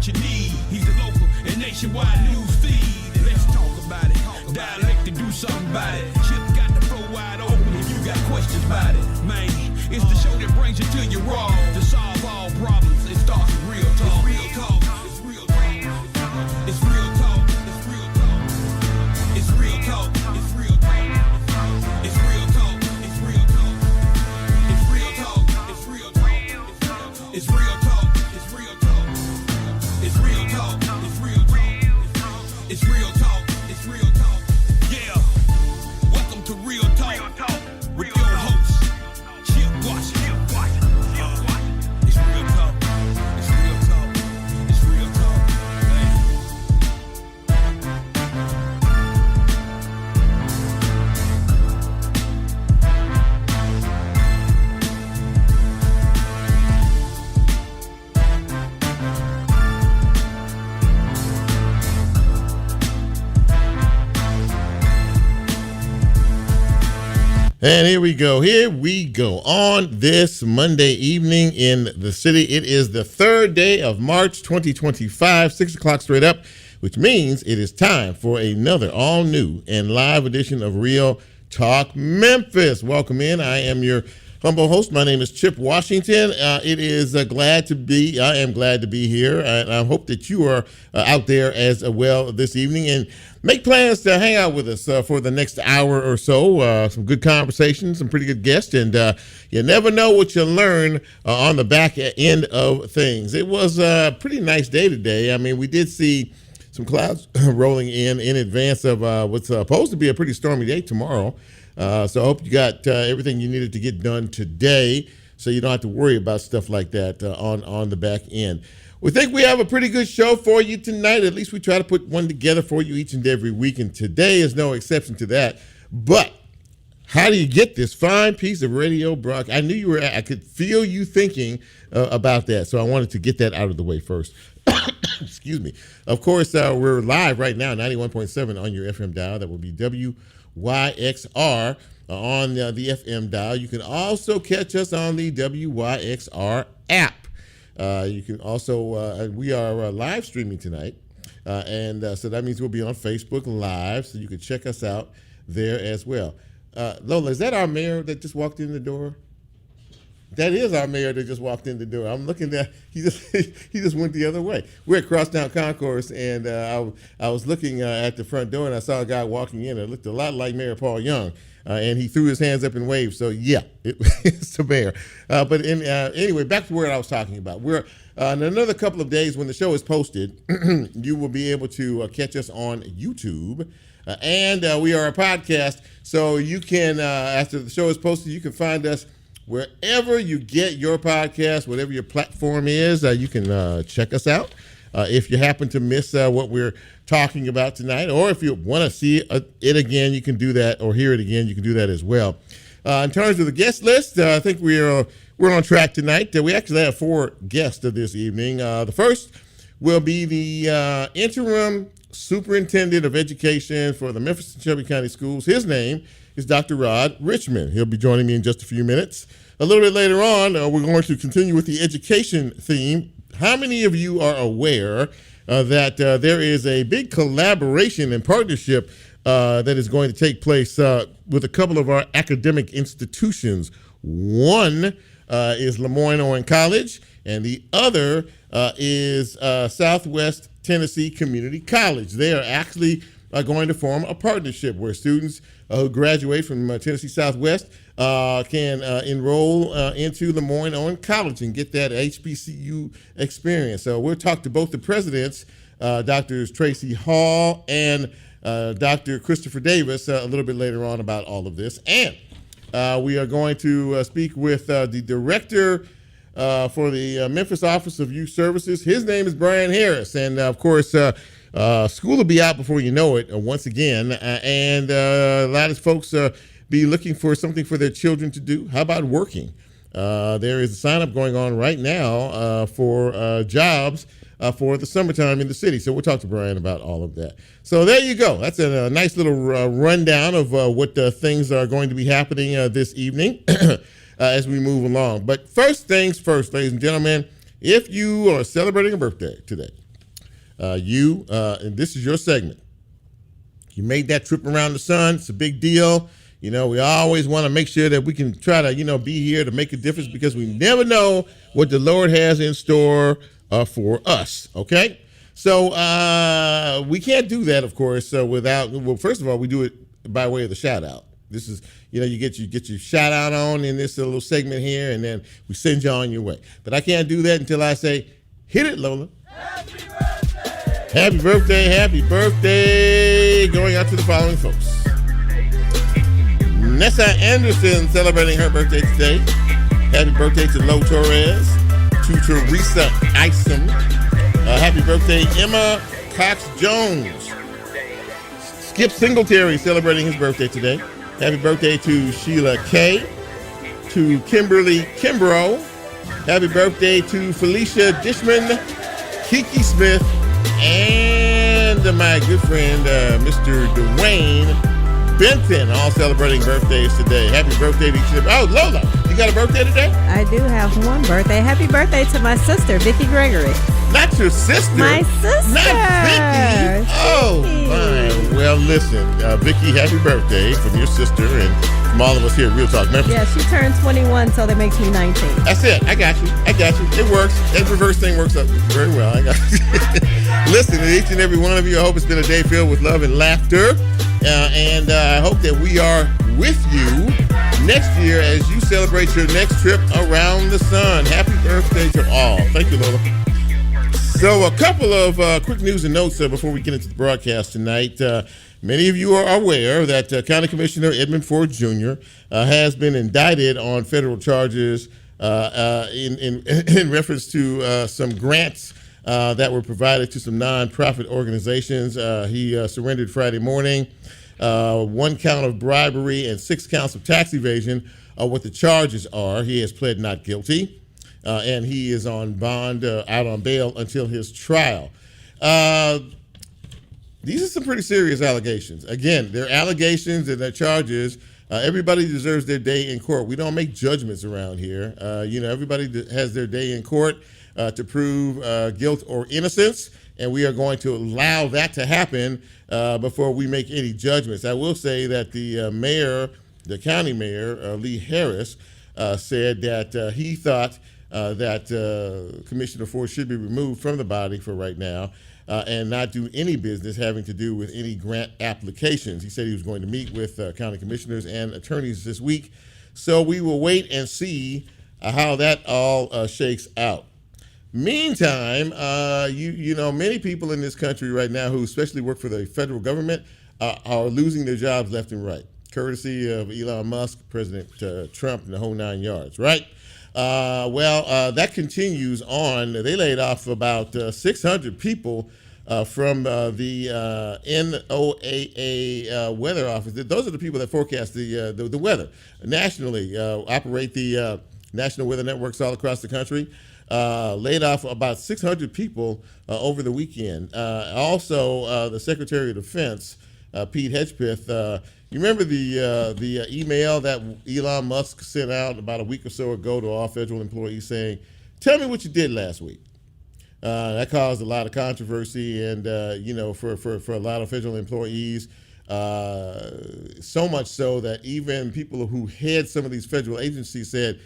what you need. He's a local and nationwide news feed. Let's talk about it. Dialect to do something about it. Chip got the flow wide open if you got questions about it. Man, it's the show that brings you to your raw. To solve all problems, it starts with real talk. It's real talk. It's real talk. It's real talk. It's real talk. It's real talk. It's real talk. It's real talk. It's real talk. It's real talk. It's real talk. It's real talk. It's real talk. It's real talk. It's real talk. It's real talk. Yeah. Welcome to Real Talk with your host, Chip Washington. It's real talk. It's real talk. It's real talk. And here we go. On this Monday evening in the city, it is the 3rd day of March 2025, 6 o'clock straight up, which means it is time for another all new and live edition of Real Talk Memphis. Welcome in. I am your humble host. My name is Chip Washington. I am glad to be here. And I hope that you are out there as well this evening, and make plans to hang out with us for the next hour or so. Some good conversations, some pretty good guests, and you never know what you'll learn on the back end of things. It was a pretty nice day today. I mean, we did see some clouds rolling in advance of what's supposed to be a pretty stormy day tomorrow. So I hope you got everything you needed to get done today, so you don't have to worry about stuff like that on the back end. We think we have a pretty good show for you tonight. At least we try to put one together for you each and every week, and today is no exception to that. But how do you get this fine piece of radio broadcast? I knew I could feel you thinking about that, so I wanted to get that out of the way first. Excuse me. Of course, we're live right now, 91.7 on your FM dial. That will be WYXR on the FM dial. You can also catch us on the WYXR app. You can also, we are live streaming tonight, and so that means we'll be on Facebook Live, so you can check us out there as well. Lola, is that our mayor that just walked in the door? That is our mayor that just walked in the door. I'm looking at, he just went the other way. We're at Crosstown Concourse, and I was looking at the front door, and I saw a guy walking in. It looked a lot like Mayor Paul Young. And he threw his hands up and waved. So, yeah, it's the mayor. But anyway, back to where I was talking about. We're in another couple of days when the show is posted, you will be able to catch us on YouTube. And we are a podcast. So you can, after the show is posted, you can find us wherever you get your podcast, whatever your platform is. You can check us out. If you happen to miss what we're talking about tonight, or if you want to see it again, you can do that, or hear it again, you can do that as well. In terms of the guest list, I think we're on track tonight. We actually have 4 guests this evening. The first will be the interim superintendent of education for the Memphis and Shelby County Schools. His name is Dr. Richmond. He'll be joining me in just a few minutes. A little bit later on, we're going to continue with the education theme. How many of you are aware that there is a big collaboration and partnership that is going to take place with a couple of our academic institutions? One is Lemoyne-Owen College, and the other is Southwest Tennessee Community College. They are actually going to form a partnership where students who graduate from Tennessee Southwest can enroll into Lemoyne-Owen College and get that HBCU experience. So we'll talk to both the presidents, Drs. Tracy Hall and Dr. Christopher Davis, a little bit later on about all of this. And we are going to speak with the director for the Memphis Office of Youth Services. His name is Brian Harris. And, of course, school will be out before you know it once again. And a lot of folks be looking for something for their children to do. How about working? There is a sign-up going on right now for jobs for the summertime in the city. So we'll talk to Brian about all of that. So there you go. That's a nice little rundown of what things are going to be happening this evening as we move along. But first things first, ladies and gentlemen, if you are celebrating a birthday today, And this is your segment. You made that trip around the sun. It's a big deal. We always want to make sure that we can try to, be here to make a difference because we never know what the Lord has in store for us. Okay? So we can't do that, of course, first of all, we do it by way of the shout out. This is, you get your shout out on in this little segment here, and then we send you on your way. But I can't do that until I say, hit it, Lola. Happy birthday! Happy birthday, happy birthday. Going out to the following folks. Nessa Anderson celebrating her birthday today. Happy birthday to Lo Torres, to Teresa Isom. Happy birthday, Emma Cox Jones. Skip Singletary celebrating his birthday today. Happy birthday to Sheila K. To Kimberly Kimbrough. Happy birthday to Felicia Dishman, Kiki Smith, and my good friend, Mr. Dwayne Benton, all celebrating birthdays today. Happy birthday to each of them. Oh, Lola, you got a birthday today? I do have one birthday. Happy birthday to my sister, Vicki Gregory. Not your sister. My sister. Not Vicki. Oh, fine. Well, listen, Vicki, happy birthday from your sister and from all of us here at Real Talk Memphis. Yeah, she turned 21, so that makes me 19. That's it. I got you. It works. That reverse thing works up very well. I got you. Listen, to each and every one of you, I hope it's been a day filled with love and laughter. And I hope that we are with you next year as you celebrate your next trip around the sun. Happy birthday to all. Thank you, Lola. So a couple of quick news and notes before we get into the broadcast tonight. Many of you are aware that County Commissioner Edmund Ford Jr. Has been indicted on federal charges in reference to some grants that were provided to some nonprofit organizations. He surrendered Friday morning. 1 count of bribery and 6 counts of tax evasion are what the charges are. He has pled not guilty. And he is on bond, out on bail until his trial. These are some pretty serious allegations. Again, they're allegations and they're charges. Everybody deserves their day in court. We don't make judgments around here. Everybody has their day in court to prove guilt or innocence, and we are going to allow that to happen before we make any judgments. I will say that the county mayor, Lee Harris, said that he thought that Commissioner Ford should be removed from the body for right now and not do any business having to do with any grant applications. He said he was going to meet with county commissioners and attorneys this week. So we will wait and see how that all shakes out. Meantime, many people in this country right now who especially work for the federal government are losing their jobs left and right, courtesy of Elon Musk, President Trump, and the whole 9 yards, right? That continues on. They laid off about 600 people from the NOAA weather office. Those are the people that forecast the weather nationally, operate the national weather networks all across the country. Laid off about 600 people over the weekend. Also, the Secretary of Defense, Pete Hedgepeth, you remember the email that Elon Musk sent out about a week or so ago to all federal employees saying, "Tell me what you did last week." That caused a lot of controversy, and for a lot of federal employees, so much so that even people who head some of these federal agencies said,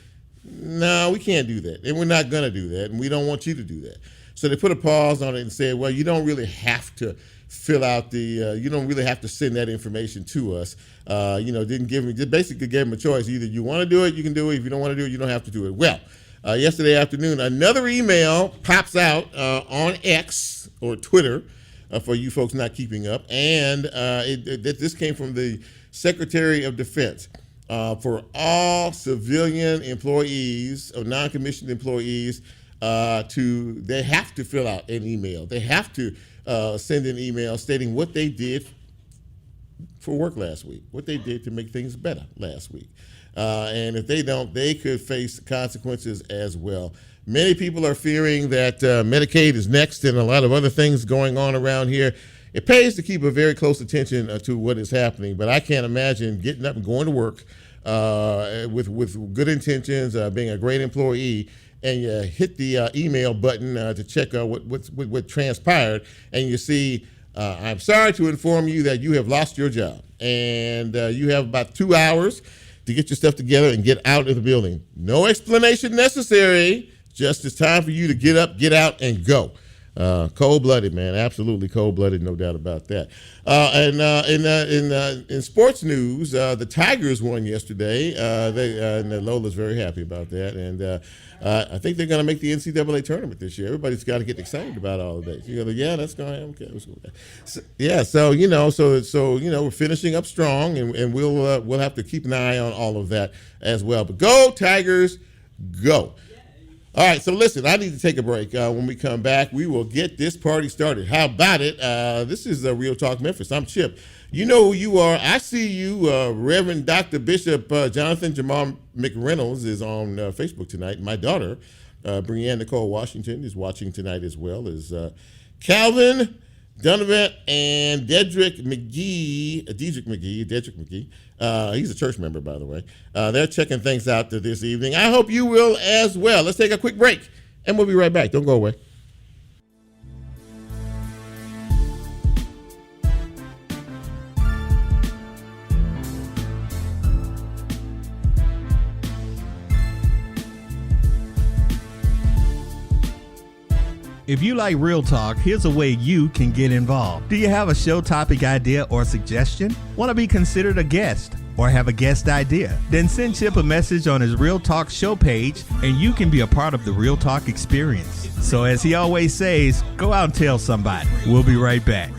"No, we can't do that, and we're not going to do that, and we don't want you to do that." So they put a pause on it and said, "Well, you don't really have to fill out you don't really have to send that information to us." Basically gave them a choice. Either you want to do it, you can do it. If you don't want to do it, you don't have to do it. Well, yesterday afternoon, another email pops out on X or Twitter for you folks not keeping up, and this came from the Secretary of Defense. For all civilian employees or non-commissioned employees, they have to fill out an email. They have to send an email stating what they did for work last week, what they did to make things better last week. And if they don't, they could face consequences as well. Many people are fearing that Medicaid is next and a lot of other things going on around here. It pays to keep a very close attention to what is happening, but I can't imagine getting up and going to work with good intentions, being a great employee, and you hit the email button to check what transpired, and you see, I'm sorry to inform you that you have lost your job, and you have about 2 hours to get your stuff together and get out of the building. No explanation necessary. Just it's time for you to get up, get out, and go. Cold-blooded, man. Absolutely cold-blooded, no doubt about that. In sports news, the Tigers won yesterday. And Lola's very happy about that. And I think they're going to make the NCAA tournament this year. Everybody's got to get excited about all of that. You go, yeah, that's going to happen. Okay. So we're finishing up strong, and we'll have to keep an eye on all of that as well. But go Tigers, go! All right, so listen, I need to take a break. When we come back, we will get this party started. How about it? This is Real Talk Memphis. I'm Chip. You know who you are. I see you. Reverend Dr. Bishop Jonathan Jamal McReynolds is on Facebook tonight. My daughter, Brianne Nicole Washington, is watching tonight as well as Calvin Donovan and Dedrick McGee. He's a church member, by the way. They're checking things out this evening. I hope you will as well. Let's take a quick break, and we'll be right back. Don't go away. If you like Real Talk, here's a way you can get involved. Do you have a show topic idea or suggestion? Want to be considered a guest or have a guest idea? Then send Chip a message on his Real Talk show page and you can be a part of the Real Talk experience. So as he always says, go out and tell somebody. We'll be right back.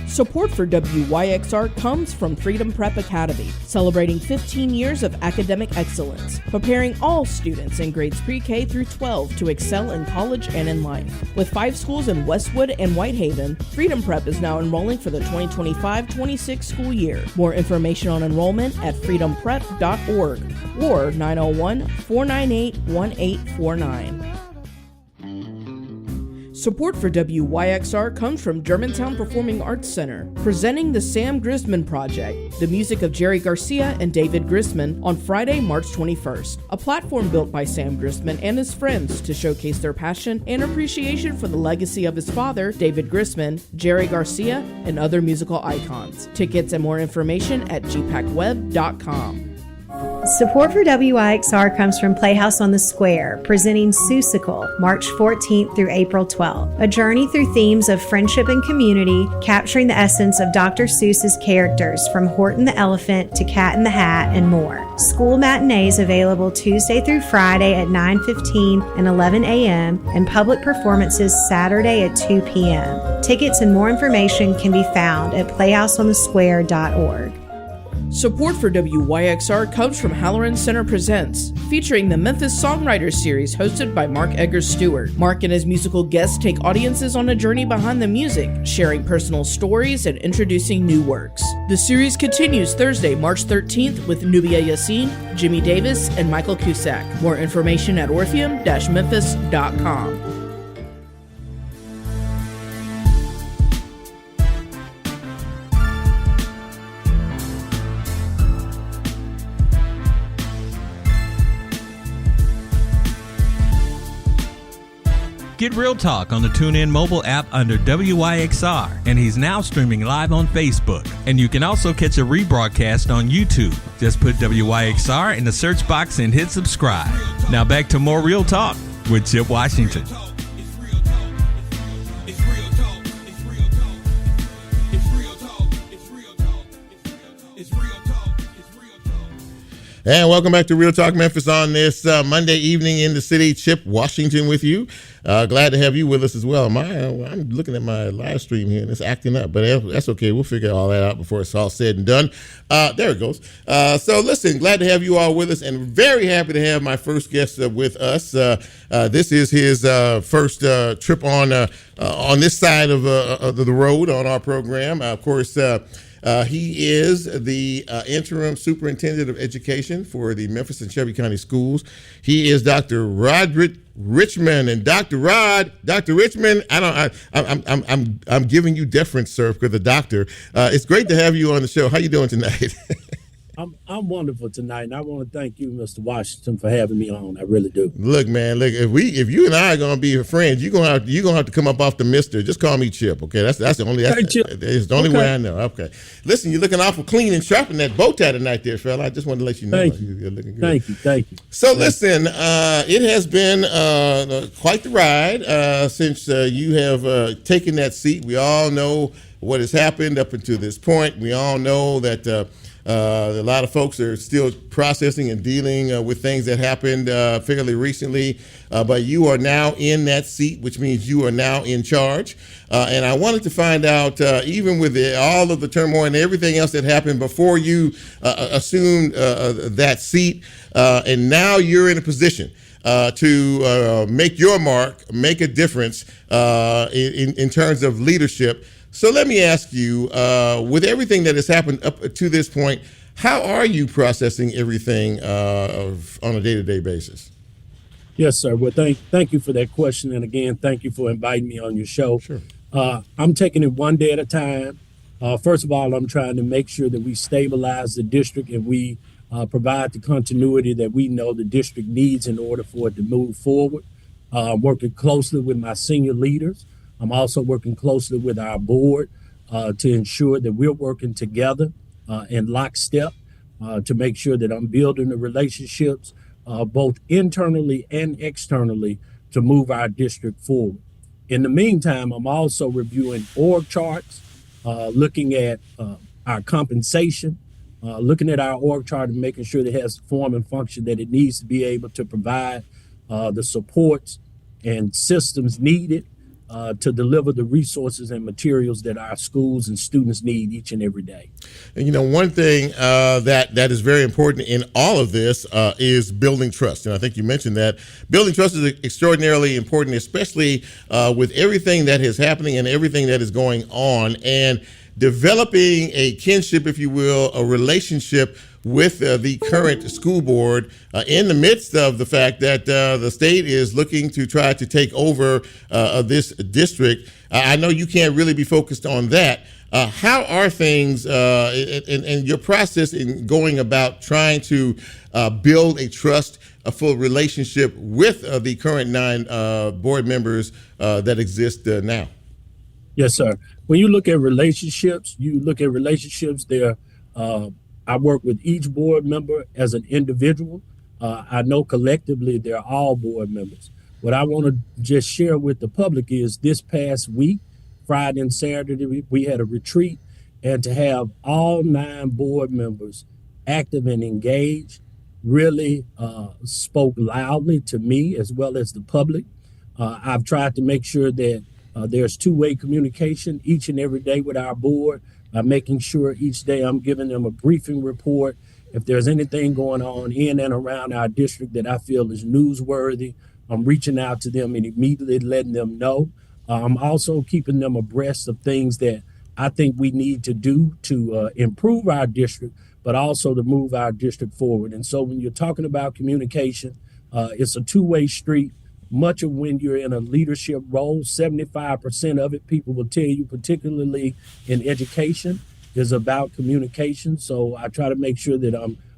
Support for WYXR comes from Freedom Prep Academy, celebrating 15 years of academic excellence, preparing all students in grades pre-K through 12 to excel in college and in life. With 5 schools in Westwood and Whitehaven, Freedom Prep is now enrolling for the 2025-26 school year. More information on enrollment at freedomprep.org or 901-498-1849. Support for WYXR comes from Germantown Performing Arts Center, presenting the Sam Grisman Project, the music of Jerry Garcia and David Grisman, on Friday, March 21st. A platform built by Sam Grisman and his friends to showcase their passion and appreciation for the legacy of his father, David Grisman, Jerry Garcia, and other musical icons. Tickets and more information at gpacweb.com. Support for WYXR comes from Playhouse on the Square, presenting Seussical, March 14th through April 12th. A journey through themes of friendship and community, capturing the essence of Dr. Seuss's characters from Horton the Elephant to Cat in the Hat and more. School matinees available Tuesday through Friday at 9:15 and 11 a.m. and public performances Saturday at 2 p.m. Tickets and more information can be found at playhouseonthesquare.org. Support for WYXR comes from Halloran Center Presents, featuring the Memphis Songwriters Series hosted by Mark Eggers Stewart. Mark and his musical guests take audiences on a journey behind the music, sharing personal stories and introducing new works. The series continues Thursday, March 13th with Nubia Yassin, Jimmy Davis, and Michael Cusack. More information at orpheum-memphis.com. Get Real Talk on the TuneIn mobile app under WYXR, and he's now streaming live on Facebook. And you can also catch a rebroadcast on YouTube. Just put WYXR in the search box and hit subscribe. Now back to more Real Talk with Chip Washington. And welcome back to Real Talk Memphis on this Monday evening in the city. Chip Washington with you. Glad to have you with us as well. I'm looking at my live stream here and it's acting up, but that's okay. We'll figure all that out before it's all said and done. There it goes. So listen, glad to have you all with us and very happy to have my first guest with us. This is his first trip on this side of the road on our program. Of course, He is the interim superintendent of education for the Memphis and Shelby County Schools. He is Dr. Roderick Richmond, and Dr. Richmond. I'm giving you deference, sir, because the doctor. It's great to have you on the show. How you doing tonight? I'm wonderful tonight, and I want to thank you, Mr. Washington, for having me on. I really do. Look, man, if you and I are gonna be friends, you're gonna have to come up off the Mister. Just call me Chip, okay? That's the only it's the only way I know. Okay. Listen, you're looking awful clean and sharp in that bow tie tonight, there, fella. I just wanted to let you know. Thank you. You're looking good. Thank you. So listen, it has been quite the ride since you have taken that seat. We all know what has happened up until this point. We all know that. A lot of folks are still processing and dealing with things that happened fairly recently, but you are now in that seat, which means you are now in charge. And I wanted to find out, even with all of the turmoil and everything else that happened before you assumed that seat, and now you're in a position to make your mark, make a difference in terms of leadership. So let me ask you, with everything that has happened up to this point, how are you processing everything on a day-to-day basis? Yes, sir. Well, thank you for that question. And again, thank you for inviting me on your show. Sure. I'm taking it one day at a time. First of all, I'm trying to make sure that we stabilize the district and we provide the continuity that we know the district needs in order for it to move forward. Working closely with my senior leaders. I'm also working closely with our board to ensure that we're working together in lockstep to make sure that I'm building the relationships both internally and externally to move our district forward. In the meantime, I'm also reviewing org charts, looking at our compensation, looking at our org chart and making sure that it has the form and function that it needs to be able to provide the supports and systems needed to deliver the resources and materials that our schools and students need each and every day. And one thing that is very important in all of this is building trust. And I think you mentioned that. Building trust is extraordinarily important, especially with everything that is happening and everything that is going on. And developing a kinship, if you will, a relationship with the current school board in the midst of the fact that the state is looking to try to take over this district. I know you can't really be focused on that. How are things in your process in going about trying to build a full relationship with the current 9 board members that exist now? Yes, sir. When you look at relationships, there. I work with each board member as an individual. I know collectively they're all board members. What I want to just share with the public is this past week, Friday and Saturday, we had a retreat, and to have all 9 board members active and engaged really spoke loudly to me as well as the public. I've tried to make sure that there's two-way communication each and every day with our board. Making sure each day I'm giving them a briefing report. If there's anything going on in and around our district that I feel is newsworthy, I'm reaching out to them and immediately letting them know. I'm also keeping them abreast of things that I think we need to do to improve our district, but also to move our district forward. And so when you're talking about communication, it's a two-way street. Much of when you're in a leadership role, 75% of it, people will tell you, particularly in education, is about communication. So I try to make sure that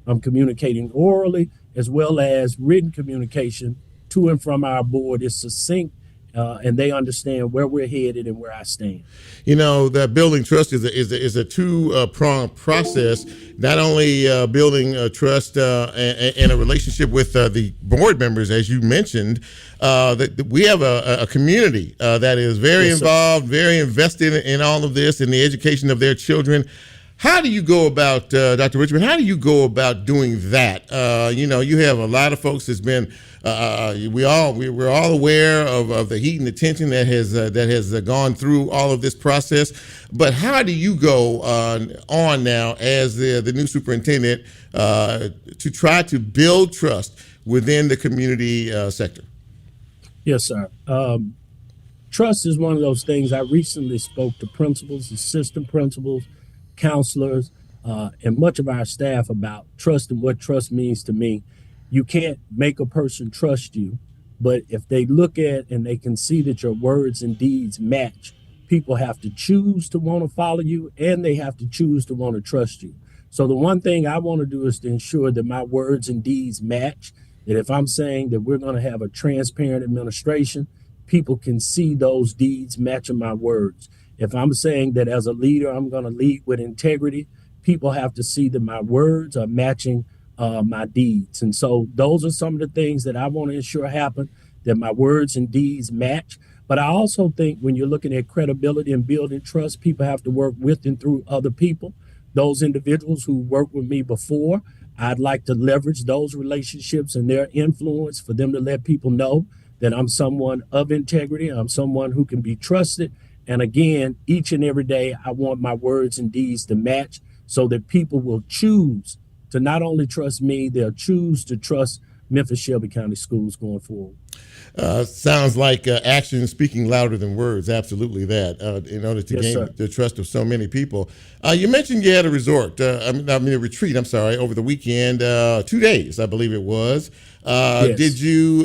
I'm communicating orally as well as written communication to and from our board is succinct, and they understand where we're headed and where I stand. That building trust is a two-pronged process. Not only building trust and a relationship with the board members, as you mentioned, that we have a community that is very involved, very invested in all of this, in the education of their children. How do you go about, Dr. Richmond, how do you go about doing that? You have a lot of folks that's been, we're all aware of the heat and the tension that has gone through all of this process. But how do you go on now as the new superintendent to try to build trust within the community sector? Yes, sir. Trust is one of those things. I recently spoke to principals, assistant principals, counselors, and much of our staff about trust and what trust means to me. You can't make a person trust you, but if they look at and they can see that your words and deeds match, people have to choose to want to follow you and they have to choose to want to trust you. So the one thing I want to do is to ensure that my words and deeds match, that if I'm saying that we're going to have a transparent administration, people can see those deeds matching my words. If I'm saying that as a leader, I'm going to lead with integrity, people have to see that my words are matching my deeds. And so those are some of the things that I want to ensure happen, that my words and deeds match. But I also think when you're looking at credibility and building trust, people have to work with and through other people. Those individuals who worked with me before, I'd like to leverage those relationships and their influence for them to let people know that I'm someone of integrity. I'm someone who can be trusted. And again, each and every day, I want my words and deeds to match so that people will choose to not only trust me, they'll choose to trust Memphis Shelby County Schools going forward. Sounds like action speaking louder than words. Absolutely that. In order to gain the trust of so many people. You mentioned you had a resort, a retreat, over the weekend, 2 days, I believe it was. Yes. Did you,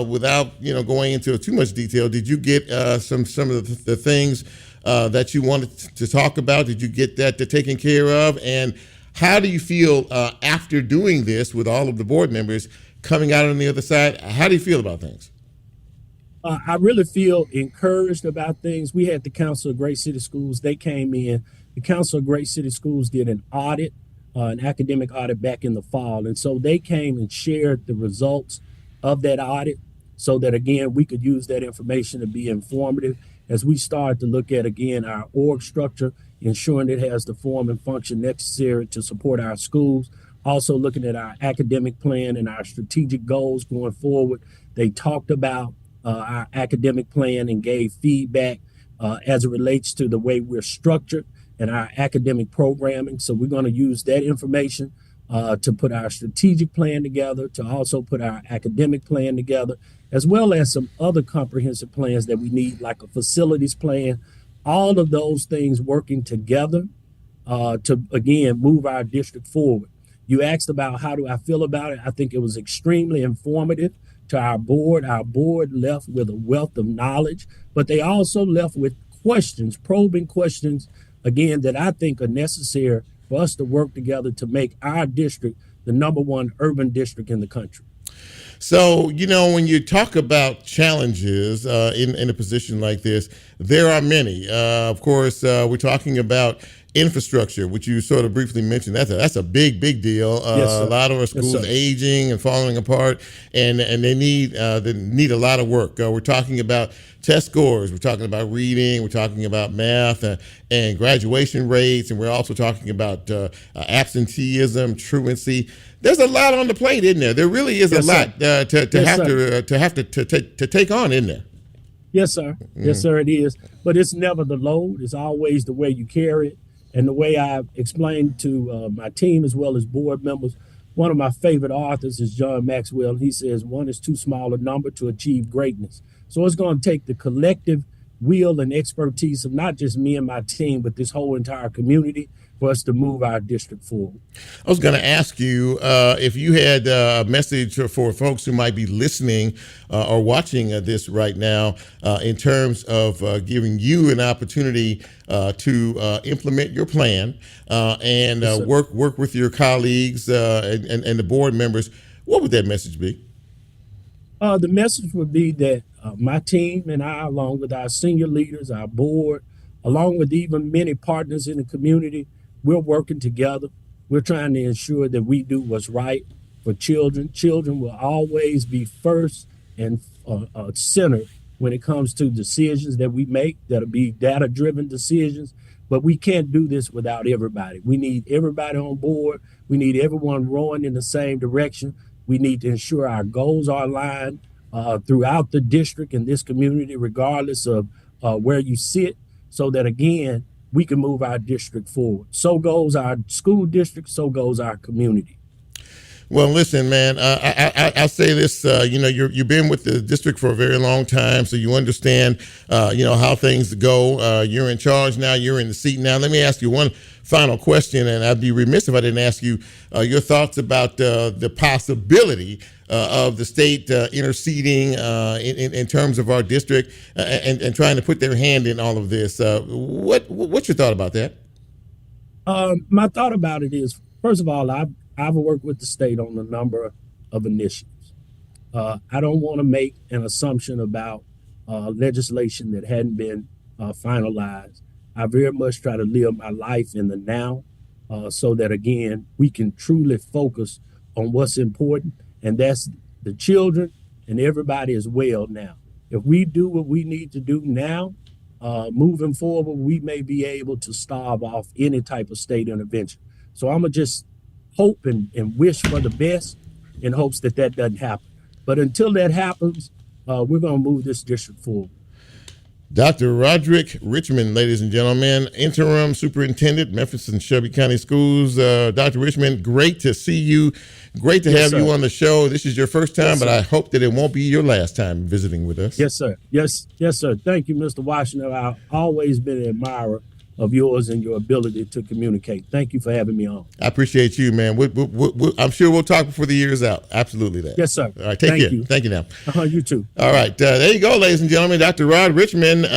without going into too much detail, did you get some of the things that you wanted to talk about? Did you get that taken care of? And how do you feel after doing this with all of the board members coming out on the other side? How do you feel about things? I really feel encouraged about things. We had the Council of Great City Schools. They came in. The Council of Great City Schools did an audit, an academic audit back in the fall. And so they came and shared the results of that audit so that, again, we could use that information to be informative as we start to look at, again, our org structure, ensuring it has the form and function necessary to support our schools. Also looking at our academic plan and our strategic goals going forward. They talked about our academic plan and gave feedback as it relates to the way we're structured and our academic programming. So we're going to use that information to put our strategic plan together, to also put our academic plan together, as well as some other comprehensive plans that we need, like a facilities plan. All of those things working together to, again, move our district forward. You asked about how do I feel about it. I think it was extremely informative to our board. Our board left with a wealth of knowledge, but they also left with questions, probing questions, again, that I think are necessary for us to work together to make our district the #1 urban district in the country. So, when you talk about challenges in a position like this, there are many. Of course, we're talking about infrastructure, which you sort of briefly mentioned. That's a big deal. Yes, a lot of our schools aging and falling apart, and they need a lot of work. We're talking about test scores. We're talking about reading. We're talking about math and graduation rates, and we're also talking about absenteeism, truancy. There's a lot on the plate, isn't there? There really is a lot to take on, isn't there? Yes, sir. Yes, sir, it is. But it's never the load. It's always the way you carry it. And the way I explained to my team as well as board members, one of my favorite authors is John Maxwell. He says, one is too small a number to achieve greatness. So it's going to take the collective will and expertise of not just me and my team, but this whole entire community for us to move our district forward. I was going to ask you if you had a message for folks who might be listening or watching this right now in terms of giving you an opportunity to implement your plan and work with your colleagues and the board members. What would that message be? The message would be that my team and I, along with our senior leaders, our board, along with even many partners in the community, we're working together. We're trying to ensure that we do what's right for children. Children will always be first and centered when it comes to decisions that we make that'll be data-driven decisions. But we can't do this without everybody. We need everybody on board. We need everyone rowing in the same direction. We need to ensure our goals are aligned throughout the district and this community, regardless of where you sit, so that, again, we can move our district forward. So goes our school district, so goes our community. Well, listen, man, I'll say this, you've been with the district for a very long time, so you understand, how things go. You're in charge now. You're in the seat now. Let me ask you one final question, and I'd be remiss if I didn't ask you your thoughts about the possibility of the state interceding in terms of our district and trying to put their hand in all of this. What's your thought about that? My thought about it is, first of all, I've worked with the state on a number of initiatives. I don't want to make an assumption about legislation that hadn't been finalized. I very much try to live my life in the now so that, again, we can truly focus on what's important, and that's the children and everybody as well now. If we do what we need to do now, moving forward, we may be able to starve off any type of state intervention. So I'm going to just hope and wish for the best in hopes that doesn't happen. But until that happens, we're going to move this district forward. Dr. Roderick Richmond, ladies and gentlemen, interim superintendent, Memphis and Shelby County Schools. Dr. Richmond, great to see you. Great to have you on the show. This is your first time, but I hope that it won't be your last time visiting with us. Yes, sir. Yes, sir. Thank you, Mr. Washington. I've always been an admirer of yours and your ability to communicate. Thank you for having me on. I appreciate you, man. I'm sure we'll talk before the year's out. Absolutely that. Yes, sir. All right, take care. Thank you now. You too. All right, there you go, ladies and gentlemen. Dr. Rod Richmond,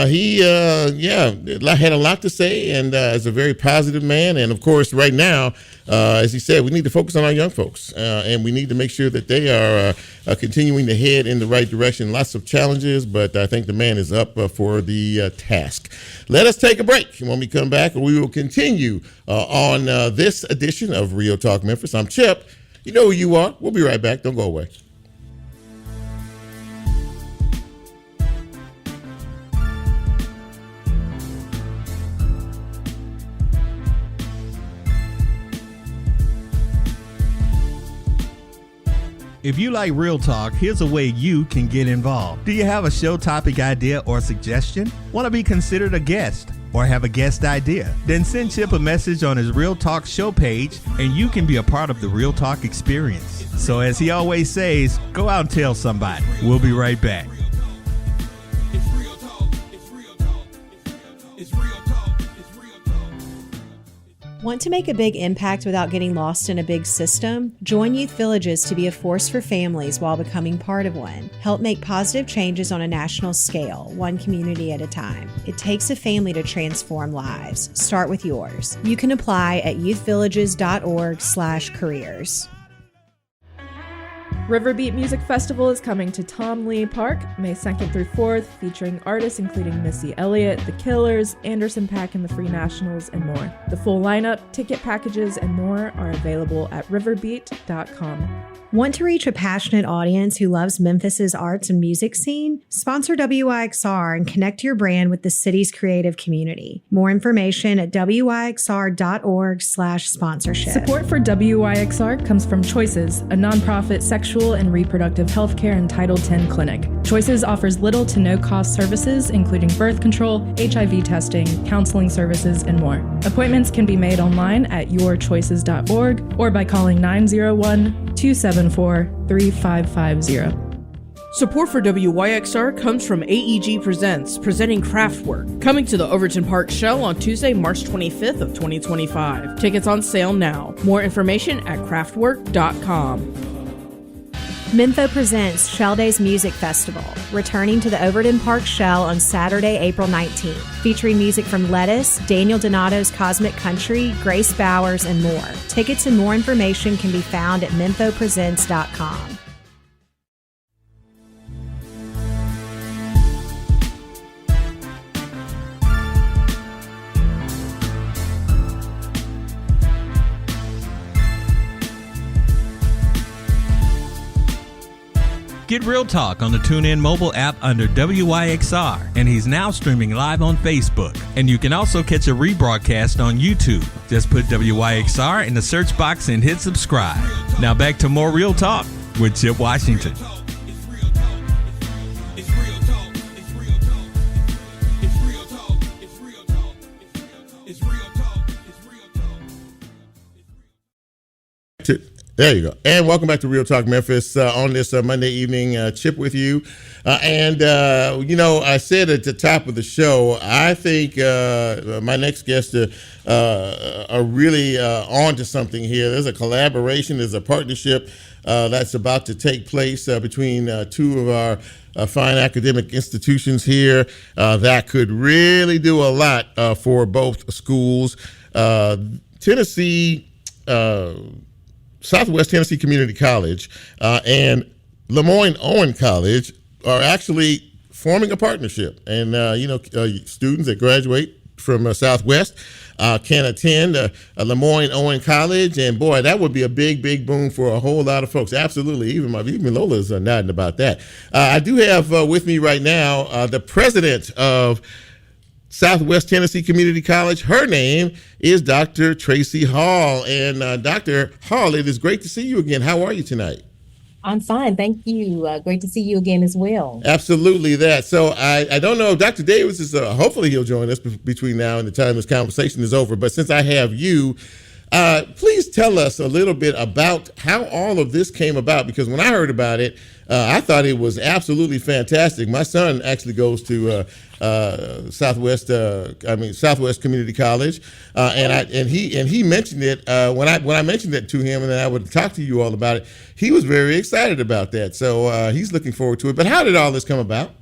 he had a lot to say and is a very positive man. And, of course, right now, as he said, we need to focus on our young folks, and we need to make sure that they are continuing to head in the right direction. Lots of challenges, but I think the man is up for the task. Let us take a break. When we come back, we will continue on this edition of Real Talk Memphis. I'm Chip. You know who you are. We'll be right back. Don't go away. If you like Real Talk, here's a way you can get involved. Do you have a show topic idea or suggestion? Want to be considered a guest or have a guest idea? Then send Chip a message on his Real Talk show page and you can be a part of the Real Talk experience. So as he always says, go out and tell somebody. We'll be right back. Want to make a big impact without getting lost in a big system? Join Youth Villages to be a force for families while becoming part of one. Help make positive changes on a national scale, one community at a time. It takes a family to transform lives. Start with yours. You can apply at youthvillages.org/careers. Riverbeat Music Festival is coming to Tom Lee Park May 2nd through 4th, featuring artists including Missy Elliott, The Killers, Anderson .Paak and the Free Nationals, and more. The full lineup, ticket packages, and more are available at riverbeat.com. Want to reach a passionate audience who loves Memphis's arts and music scene? Sponsor WYXR and connect your brand with the city's creative community. More information at wyxr.org/sponsorship. Support for WYXR comes from Choices, a nonprofit sexual and reproductive health care and Title X clinic. Choices offers little to no cost services, including birth control, HIV testing, counseling services, and more. Appointments can be made online at yourchoices.org or by calling 901-274-3550. Support for WYXR comes from AEG Presents, presenting Craftwork, coming to the Overton Park Show on Tuesday, March 25th of 2025. Tickets on sale now. More information at craftwork.com. Mempho presents Shell Days Music Festival, returning to the Overton Park Shell on Saturday, April 19th, featuring music from Lettuce, Daniel Donato's Cosmic Country, Grace Bowers, and more. Tickets and more information can be found at memphopresents.com. Get Real Talk on the TuneIn mobile app under WYXR, and he's now streaming live on Facebook. And you can also catch a rebroadcast on YouTube. Just put WYXR in the search box and hit subscribe. Now back to more Real Talk with Chip Washington. There you go. And welcome back to Real Talk Memphis on this Monday evening. Chip with you. I said at the top of the show, I think my next guests are really on to something here. There's a collaboration, there's a partnership that's about to take place between two of our fine academic institutions here that could really do a lot for both schools. Southwest Tennessee Community College and Lemoyne-Owen College are actually forming a partnership. And, students that graduate from Southwest can attend Lemoyne-Owen College. And, boy, that would be a big, big boom for a whole lot of folks. Absolutely. Even Lola's nodding about that. I do have with me right now the president of Southwest Tennessee Community College. Her name is Dr. Tracy Hall. And Dr. Hall, it is great to see you again. How are you tonight? I'm fine. Thank you. Great to see you again as well. Absolutely that. So I don't know if Dr. Davis is, hopefully he'll join us between now and the time this conversation is over. But since I have you, please tell us a little bit about how all of this came about, because when I heard about it, I thought it was absolutely fantastic. My son actually goes to Southwest Community College, and he mentioned it when I mentioned it to him, and then I would talk to you all about it. He was very excited about that, so he's looking forward to it. But how did all this come about?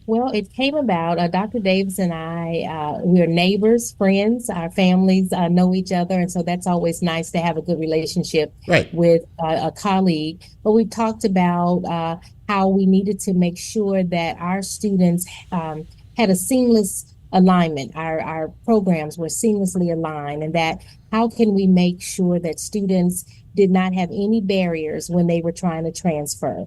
Well, it came about, Dr. Davis and I, we're neighbors, friends, our families know each other. And so that's always nice to have a good relationship with a colleague. But we talked about how we needed to make sure that our students had a seamless alignment. Our programs were seamlessly aligned, and that how can we make sure that students did not have any barriers when they were trying to transfer.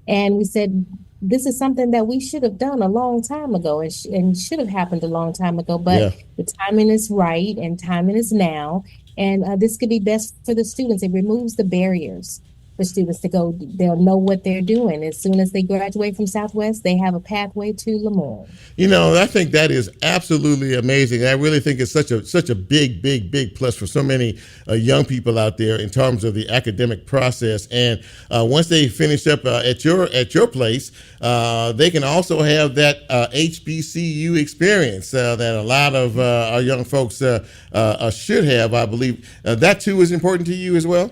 And we said, this is something that we should have done a long time ago and should have happened a long time ago, but the timing is right and timing is now. And this could be best for the students. It removes the barriers for students to go. They'll know what they're doing. As soon as they graduate from Southwest, they have a pathway to Lemoyne. I think that is absolutely amazing. I really think it's such a big, big, big plus for so many young people out there in terms of the academic process. And once they finish up at your place, they can also have that HBCU experience that a lot of our young folks should have. I believe that too is important to you as well.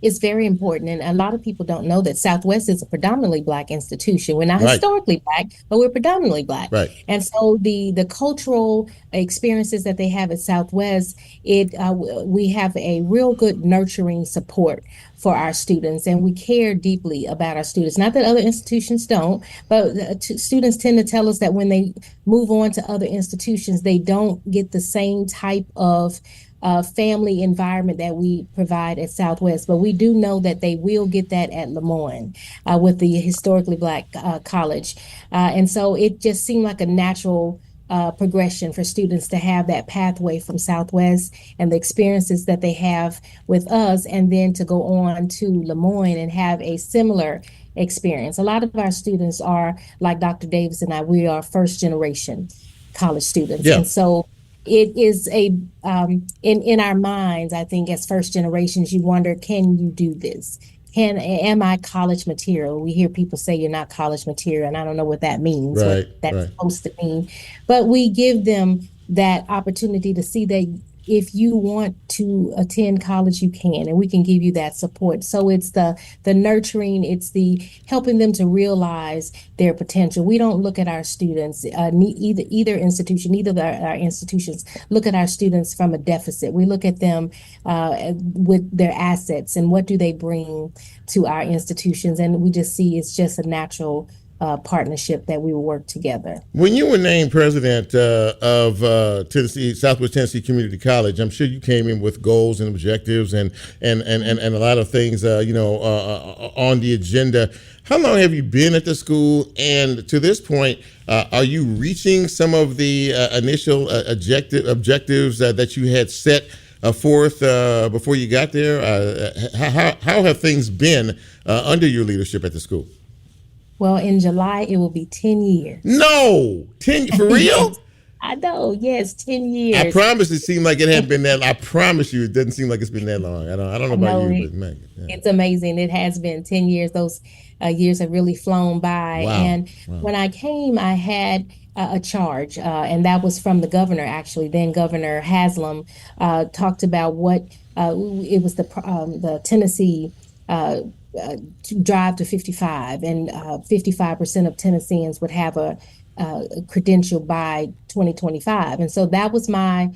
It's very important. And a lot of people don't know that Southwest is a predominantly Black institution. We're not historically Black, but we're predominantly Black. Right. And so the cultural experiences that they have at Southwest, we have a real good nurturing support for our students, and we care deeply about our students. Not that other institutions don't, but students tend to tell us that when they move on to other institutions, they don't get the same type of family environment that we provide at Southwest, but we do know that they will get that at Lemoyne with the historically Black college. And so it just seemed like a natural progression for students to have that pathway from Southwest and the experiences that they have with us, and then to go on to Lemoyne and have a similar experience. A lot of our students are like Dr. Davis and I, we are first generation college students. Yeah. And so it is in our minds, I think as first generations, you wonder, can you do this? Am I college material? We hear people say you're not college material, and I don't know what that means, what that's supposed to mean. But we give them that opportunity to see that if you want to attend college, you can, and we can give you that support. So it's the nurturing, it's the helping them to realize their potential. We don't look at our students, either institution, either of our institutions look at our students from a deficit. We look at them with their assets and what do they bring to our institutions. And we just see it's just a natural partnership that we will work together. When you were named president of Southwest Tennessee Community College, I'm sure you came in with goals and objectives and a lot of things on the agenda. How long have you been at the school? And to this point, are you reaching some of the initial objectives that you had set forth before you got there? How have things been under your leadership at the school? Well, in July, it will be 10 years. No, 10 for real? I know. Yes, 10 I years. promise it seemed like it hadn't been that. I promise you, it doesn't seem like it's been that long. I don't know about No, you, but man, yeah. it's amazing. It has been 10 years. Those years have really flown by. Wow. And when I came, I had a charge, and that was from the governor, actually. Then Governor Haslam talked about what it was the Tennessee to drive to 55, and 55% of Tennesseans would have a credential by 2025. And so that was my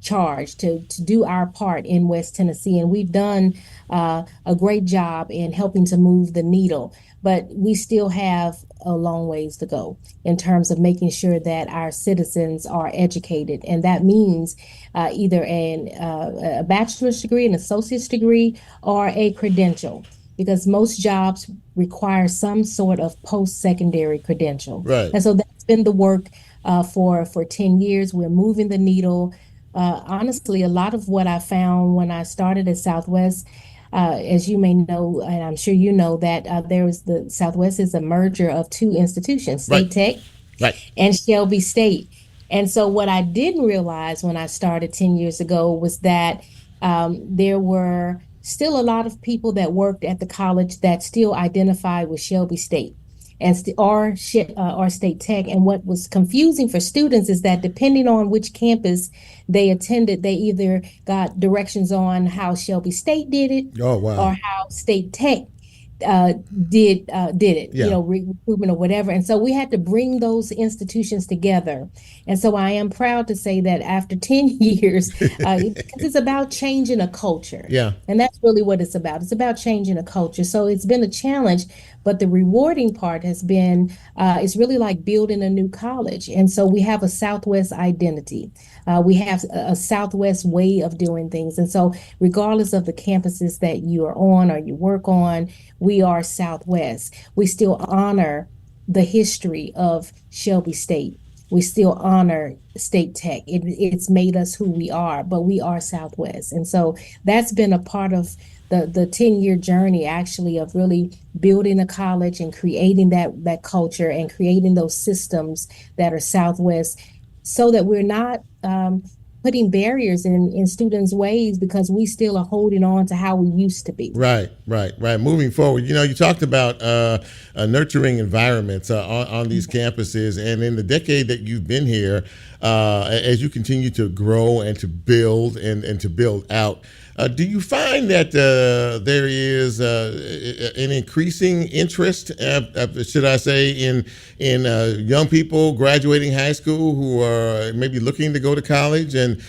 charge to do our part in West Tennessee. And we've done a great job in helping to move the needle, but we still have a long ways to go in terms of making sure that our citizens are educated. And that means either a bachelor's degree, an associate's degree, or a credential, because most jobs require some sort of post-secondary credential. Right. And so that's been the work for 10 years. We're moving the needle. Honestly, a lot of what I found when I started at Southwest, as you may know, and I'm sure you know, that the Southwest is a merger of two institutions, State Tech and Shelby State. And so what I didn't realize when I started 10 years ago was that there were still a lot of people that worked at the college that still identified with Shelby State and or State Tech. And what was confusing for students is that depending on which campus they attended, they either got directions on how Shelby State did it, or how State Tech did it, recruitment or whatever. And so we had to bring those institutions together. And so I am proud to say that after 10 years, it's about changing a culture. Yeah. And that's really what it's about. It's about changing a culture. So it's been a challenge, but the rewarding part has been, it's really like building a new college. And so we have a Southwest identity. We have a Southwest way of doing things. And so regardless of the campuses that you are on or you work on, we are Southwest. We still honor the history of Shelby State. We still honor State Tech. It's made us who we are, but we are Southwest. And so that's been a part of the 10-year journey, actually, of really building a college and creating that culture and creating those systems that are Southwest, so that we're not putting barriers in students' ways, because we still are holding on to how we used to be. Right. Moving forward, you talked about nurturing environments on these campuses, and in the decade that you've been here, as you continue to grow and to build and to build out, do you find that there is an increasing interest, should I say, in young people graduating high school who are maybe looking to go to college and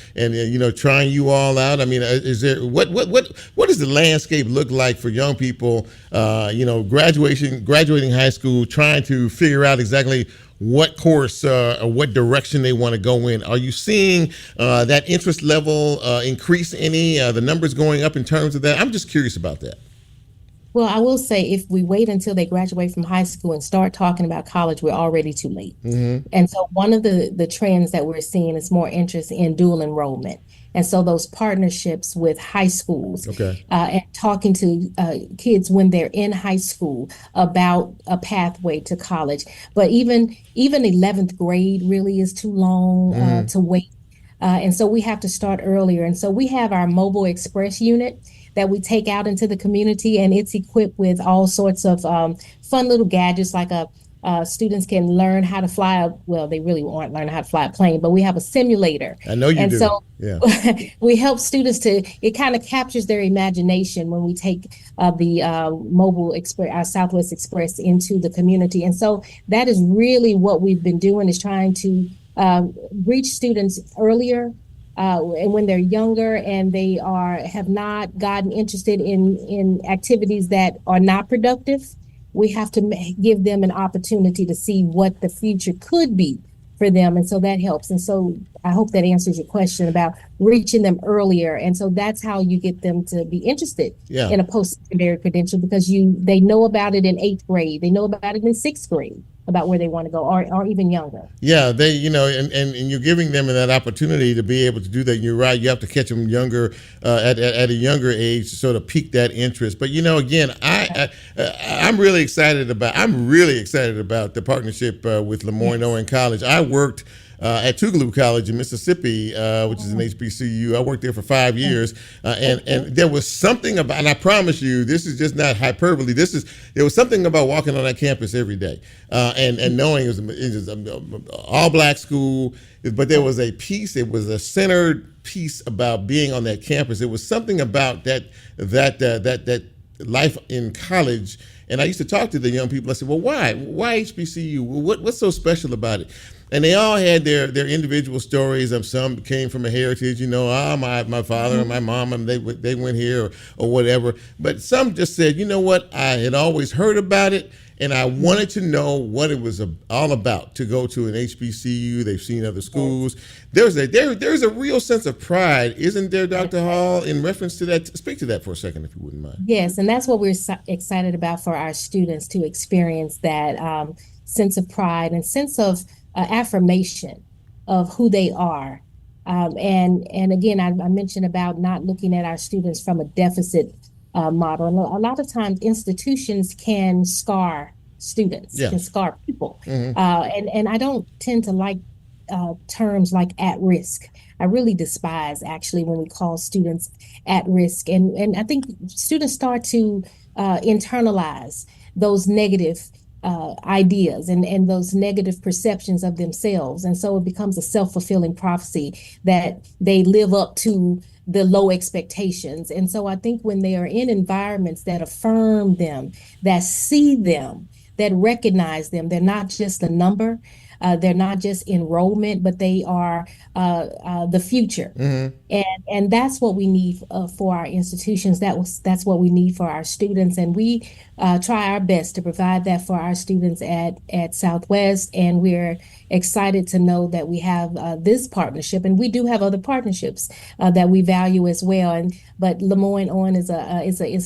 trying you all out? I mean, is there what does the landscape look like for young people, graduating high school, trying to figure out exactly what course or what direction they want to go in? Are you seeing that interest level increase any? The numbers going up in terms of that? I'm just curious about that. Well, I will say, if we wait until they graduate from high school and start talking about college, we're already too late. Mm-hmm. And so one of the trends that we're seeing is more interest in dual enrollment. And so those partnerships with high schools, and talking to kids when they're in high school about a pathway to college. But even 11th grade really is too long to wait. And so we have to start earlier. And so we have our Mobile Express unit that we take out into the community, and it's equipped with all sorts of fun little gadgets, like students can learn how to fly they really aren't learning how to fly a plane, but we have a simulator. I know you do. So we help students it kind of captures their imagination when we take the Mobile Express, our Southwest Express, into the community. And so that is really what we've been doing, is trying to reach students earlier, and when they're younger and they have not gotten interested in activities that are not productive. We have to give them an opportunity to see what the future could be for them. And so that helps. And so I hope that answers your question about reaching them earlier. And so that's how you get them to be interested in a post-secondary credential, because they know about it in 8th grade. They know about it in 6th grade, about where they want to go, or even younger. Yeah, they, and you're giving them that opportunity to be able to do that. You're right. You have to catch them younger, at a younger age, to sort of pique that interest. But again, I'm really excited about the partnership with Lemoyne-Owen College. I worked at Tougaloo College in Mississippi, which is an HBCU. I worked there for 5 years, and there was something about, and I promise you, this is just not hyperbole. There was something about walking on that campus every day, and knowing it was an all black school, but there was a piece. It was a centered piece about being on that campus. It was something about that life in college. And I used to talk to the young people. I said, well, why HBCU? What's so special about it? And they all had their individual stories. Some came from a heritage, my father and my mom, and they went here or whatever. But some just said, you know what? I had always heard about it, and I wanted to know what it was all about, to go to an HBCU. They've seen other schools. There's a real sense of pride, isn't there, Dr. Hall, in reference to that? Speak to that for a second, if you wouldn't mind. Yes, and that's what we're excited about for our students, to experience that sense of pride and sense of affirmation of who they are. And again, I mentioned about not looking at our students from a deficit model. And a lot of times institutions can scar students, can scar people. And I don't tend to like terms like at risk. I really despise actually when we call students at risk. And I think students start to internalize those negative ideas and those negative perceptions of themselves. And so it becomes a self-fulfilling prophecy that they live up to the low expectations. And so I think when they are in environments that affirm them, that see them, that recognize them, they're not just a number, they're not just enrollment, but they are the future. And that's what we need for our institutions. That's what we need for our students. And we try our best to provide that for our students at Southwest. And we're excited to know that we have this partnership, and we do have other partnerships that we value as well. But Lemoyne On is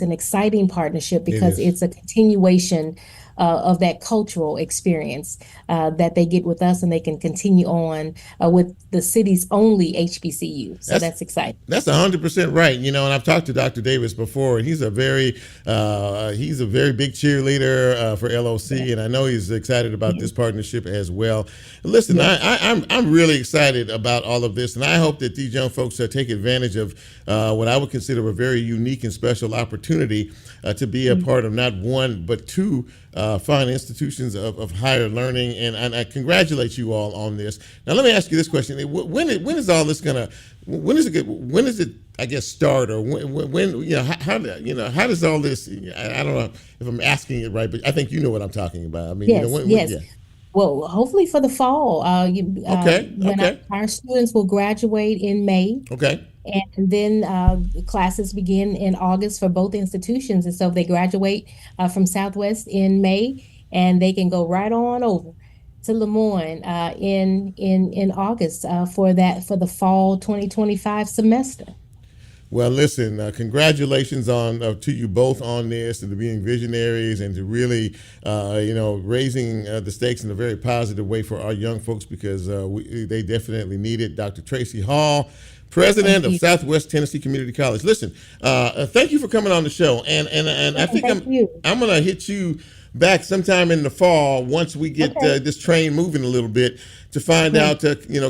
an exciting partnership because it's a continuation of that cultural experience that they get with us, and they can continue on with the city's only HBCU. So that's exciting. That's 100% right. And I've talked to Dr. Davis before, and he's a very big cheerleader for LOC, and I know he's excited about this partnership as well. Listen, I'm really excited about all of this, and I hope that these young folks take advantage of what I would consider a very unique and special opportunity to be a part of not one but two fine institutions of higher learning, and I congratulate you all on this. Now, let me ask you this question: When is all this gonna? When is it? I guess start, or when how does all this? I don't know if I'm asking it right, but I think you know what I'm talking about. I mean, yes. Well, hopefully for the fall. Our students will graduate in May. Okay. And then classes begin in August for both institutions. And so if they graduate from Southwest in May, and they can go right on over to Lemoyne in August for the fall 2025 semester. Well, listen, congratulations to you both on this, and to being visionaries, and to really, raising the stakes in a very positive way for our young folks, because they definitely need it. Dr. Tracy Hall, President of Southwest Tennessee Community College. Listen, thank you for coming on the show, and I think I'm going to hit you back sometime in the fall once we get this train moving a little bit, to find out,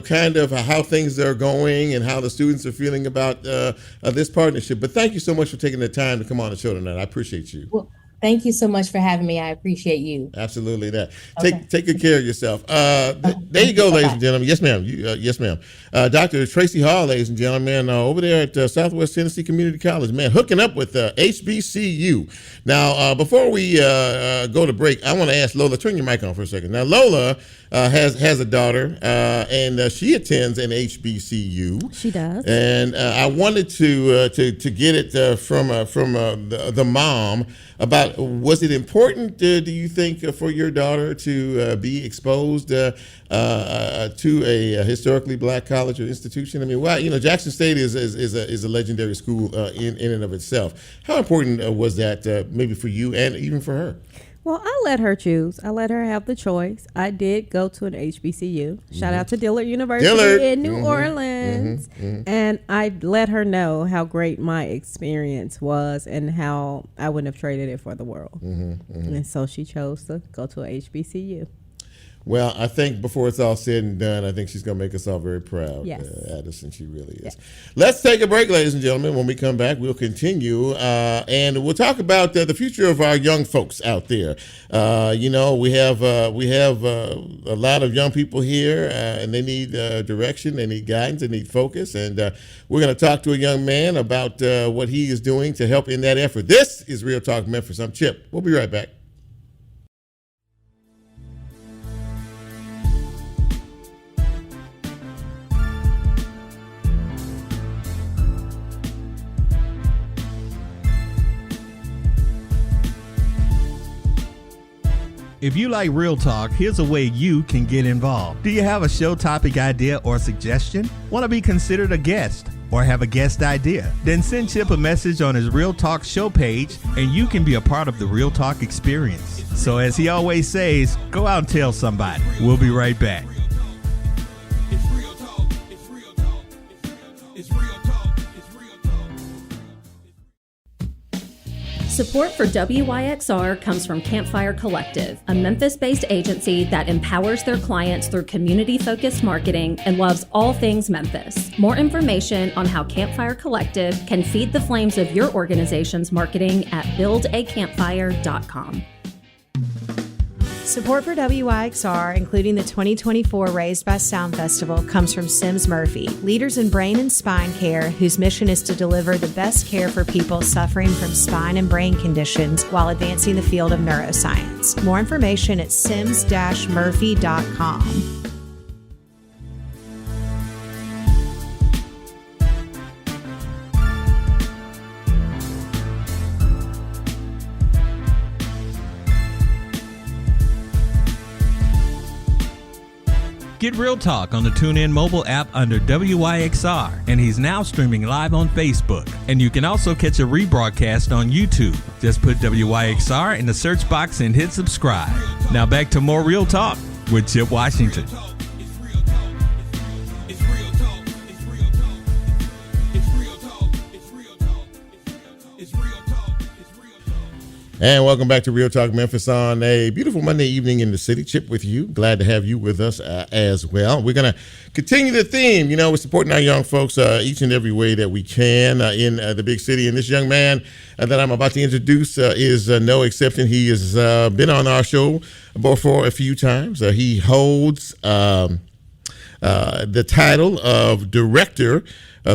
kind of how things are going and how the students are feeling about this partnership. But thank you so much for taking the time to come on the show tonight. I appreciate you. Well, thank you so much for having me. I appreciate you. Absolutely. Take good care of yourself. There you go, ladies and gentlemen. Yes, ma'am. Yes, ma'am. Dr. Tracy Hall, ladies and gentlemen, over there at Southwest Tennessee Community College, man, hooking up with HBCU. Now, before we go to break, I want to ask Lola, turn your mic on for a second. Now, Lola has a daughter, and she attends an HBCU. She does. And I wanted to get it from the mom about, was it important, do you think, for your daughter to be exposed to a historically black college or institution? I mean, why? Jackson State is a legendary school in and of itself. How important was that maybe for you and even for her? Well, I let her choose. I let her have the choice. I did go to an HBCU. Shout out to Dillard University in New Orleans. And I let her know how great my experience was and how I wouldn't have traded it for the world. And so she chose to go to a HBCU. Well, I think before it's all said and done, I think she's going to make us all very proud. Yes. Addison, she really is. Yes. Let's take a break, ladies and gentlemen. When we come back, we'll continue and we'll talk about the future of our young folks out there. We have a lot of young people here, and they need direction, they need guidance, they need focus. And we're going to talk to a young man about what he is doing to help in that effort. This is Real Talk Memphis. I'm Chip. We'll be right back. If you like Real Talk, here's a way you can get involved. Do you have a show topic idea or suggestion? Want to be considered a guest or have a guest idea? Then send Chip a message on his Real Talk show page and you can be a part of the Real Talk experience. So as he always says, go out and tell somebody. We'll be right back. It's real talk. It's real talk. It's real talk. It's real talk. Support for WYXR comes from Campfire Collective, a Memphis-based agency that empowers their clients through community-focused marketing and loves all things Memphis. More information on how Campfire Collective can feed the flames of your organization's marketing at buildacampfire.com. Support for WYXR, including the 2024 Raised by Sound Festival, comes from Sims Murphy, leaders in brain and spine care, whose mission is to deliver the best care for people suffering from spine and brain conditions while advancing the field of neuroscience. More information at sims-murphy.com. Get Real Talk on the TuneIn mobile app under WYXR, and he's now streaming live on Facebook. And you can also catch a rebroadcast on YouTube. Just put WYXR in the search box and hit subscribe. Now back to more Real Talk with Chip Washington. And welcome back to Real Talk Memphis on a beautiful Monday evening in the city. Chip with you. Glad to have you with us as well. We're going to continue the theme. We're supporting our young folks each and every way that we can in the big city. And this young man that I'm about to introduce is no exception. He has been on our show before a few times. He holds the title of